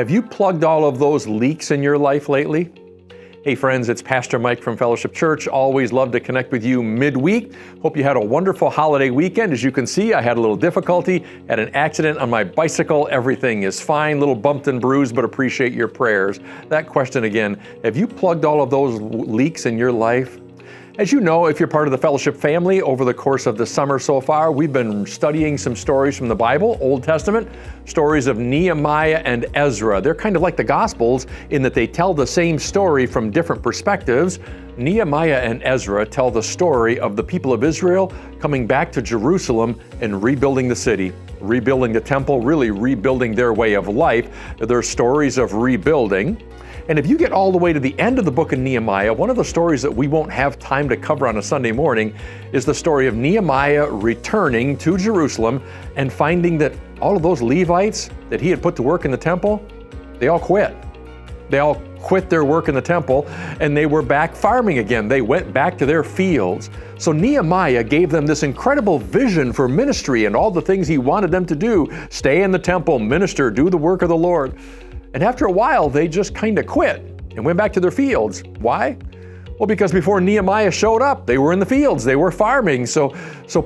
Have you plugged all of those leaks in your life lately? Hey friends, it's Pastor Mike from Fellowship Church. Always love to connect with you midweek. Hope you had a wonderful holiday weekend. As you can see, I had a little difficulty, had an accident on my bicycle. Everything is fine, little bumped and bruised, but appreciate your prayers. That question again, have you plugged all of those leaks in your life? As you know, if you're part of the Fellowship family, over the course of the summer so far, we've been studying some stories from the Bible, Old Testament, stories of Nehemiah and Ezra. They're kind of like the Gospels in that they tell the same story from different perspectives. Nehemiah and Ezra tell the story of the people of Israel coming back to Jerusalem and rebuilding the city, rebuilding the temple, really rebuilding their way of life. They're stories of rebuilding. And if you get all the way to the end of the book of Nehemiah, one of the stories that we won't have time to cover on a Sunday morning is the story of Nehemiah returning to Jerusalem and finding that all of those Levites that he had put to work in the temple, they all quit. They all quit their work in the temple and they were back farming again. They went back to their fields. So Nehemiah gave them this incredible vision for ministry and all the things he wanted them to do. Stay in the temple, minister, do the work of the Lord. And after a while, they just kind of quit and went back to their fields. Why? Well, because before Nehemiah showed up, they were in the fields, they were farming. So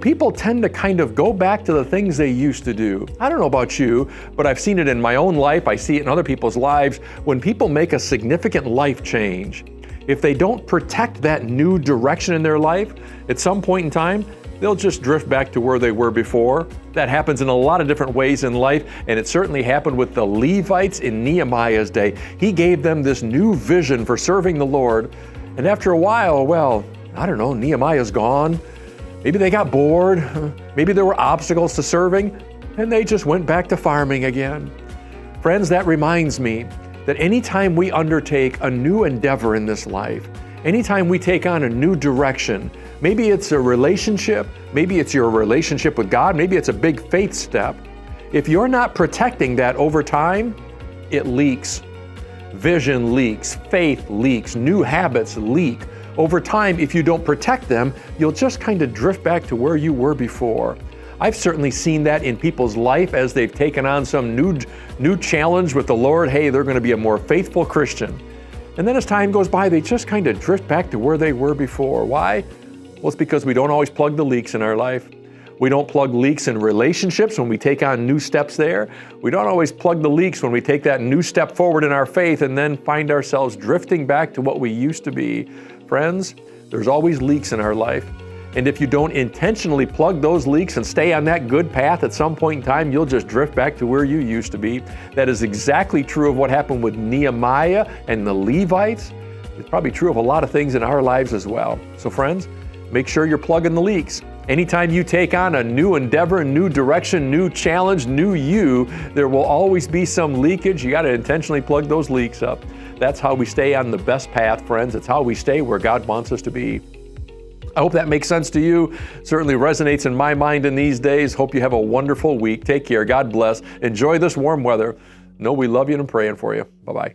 people tend to kind of go back to the things they used to do. I don't know about you, but I've seen it in my own life. I see it in other people's lives. When people make a significant life change, if they don't protect that new direction in their life, at some point in time, they'll just drift back to where they were before. That happens in a lot of different ways in life, and it certainly happened with the Levites in Nehemiah's day. He gave them this new vision for serving the Lord, and after a while, well, I don't know, Nehemiah's gone. Maybe they got bored. Maybe there were obstacles to serving, and they just went back to farming again. Friends, that reminds me that anytime we undertake a new endeavor in this life, anytime we take on a new direction, maybe it's a relationship, maybe it's your relationship with God, maybe it's a big faith step. If you're not protecting that over time, it leaks. Vision leaks, faith leaks, new habits leak. Over time, if you don't protect them, you'll just kind of drift back to where you were before. I've certainly seen that in people's life as they've taken on some new challenge with the Lord. Hey, they're going to be a more faithful Christian. And then as time goes by, they just kind of drift back to where they were before. Why? Well, it's because we don't always plug the leaks in our life. We don't plug leaks in relationships when we take on new steps there. We don't always plug the leaks when we take that new step forward in our faith and then find ourselves drifting back to what we used to be. Friends, there's always leaks in our life. And if you don't intentionally plug those leaks and stay on that good path, at some point in time, you'll just drift back to where you used to be. That is exactly true of what happened with Nehemiah and the Levites. It's probably true of a lot of things in our lives as well. So friends, make sure you're plugging the leaks. Anytime you take on a new endeavor, new direction, new challenge, new you, there will always be some leakage. You got to intentionally plug those leaks up. That's how we stay on the best path, friends. It's how we stay where God wants us to be. I hope that makes sense to you. Certainly resonates in my mind in these days. Hope you have a wonderful week. Take care. God bless. Enjoy this warm weather. Know we love you and I'm praying for you. Bye-bye.